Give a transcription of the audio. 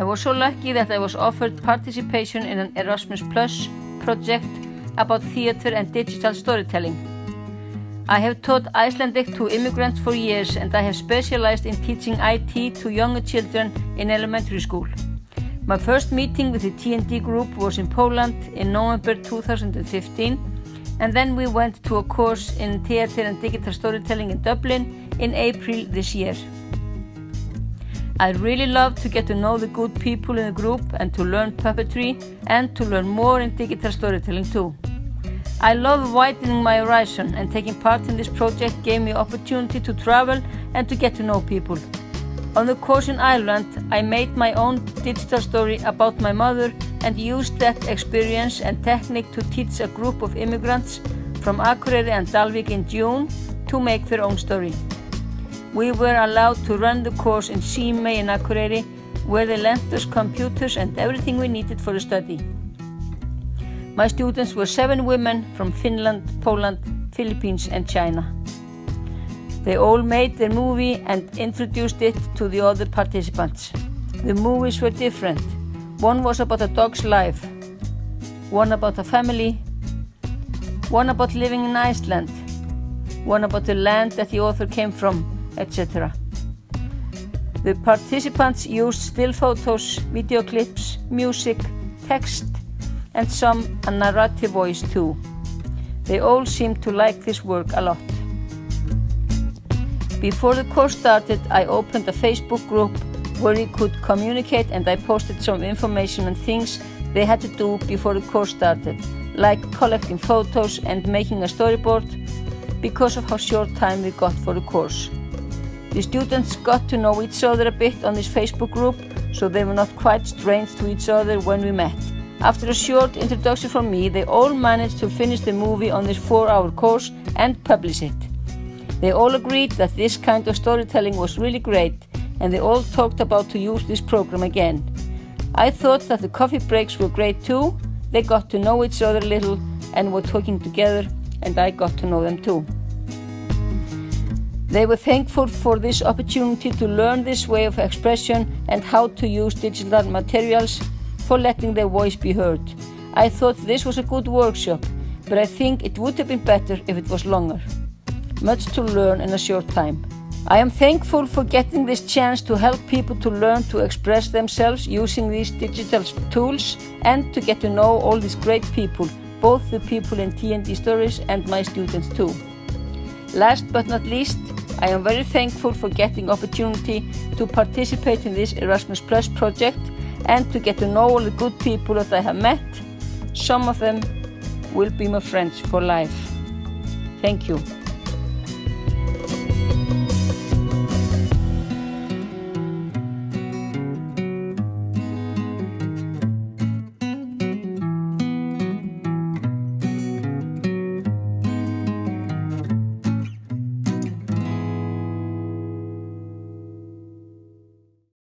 I was so lucky that I was offered participation in an Erasmus Plus project about theater and digital storytelling. I have taught Icelandic to immigrants for years and I have specialized in teaching IT to younger children in elementary school. My first meeting with the T&D group was in Poland in November 2015, and then we went to a course in theater and digital storytelling in Dublin in April this year. I really love to get to know the good people in the group and to learn puppetry and to learn more in digital storytelling too. I love widening my horizon, and taking part in this project gave me opportunity to travel and to get to know people. On the course in Ireland, I made my own digital story about my mother and used that experience and technique to teach a group of immigrants from Akureyri and Dalvík in June to make their own story. We were allowed to run the course in Símey in Akureyri, where they lent us computers and everything we needed for the study. My students were 7 women from Finland, Poland, Philippines and China. They all made their movie and introduced it to the other participants. The movies were different. One was about a dog's life, one about a family, one about living in Iceland, one about the land that the author came from, etc. The participants used still photos, video clips, music, text, and some a narrative voice too. They all seemed to like this work a lot. Before the course started, I opened a Facebook group where we could communicate, and I posted some information and things they had to do before the course started, like collecting photos and making a storyboard, because of how short time we got for the course. The students got to know each other a bit on this Facebook group, so they were not quite strange to each other when we met. After a short introduction from me, they all managed to finish the movie on this 4-hour course and publish it. They all agreed that this kind of storytelling was really great, and they all talked about to use this program again. I thought that the coffee breaks were great too. They got to know each other a little and were talking together, and I got to know them too. They were thankful for this opportunity to learn this way of expression and how to use digital materials for letting their voice be heard. I thought this was a good workshop, but I think it would have been better if it was longer. Much to learn in a short time. I am thankful for getting this chance to help people to learn to express themselves using these digital tools and to get to know all these great people, both the people in T&D Stories and my students too. Last but not least, I am very thankful for getting opportunity to participate in this Erasmus Plus project and to get to know all the good people that I have met. Some of them will be my friends for life. Thank you.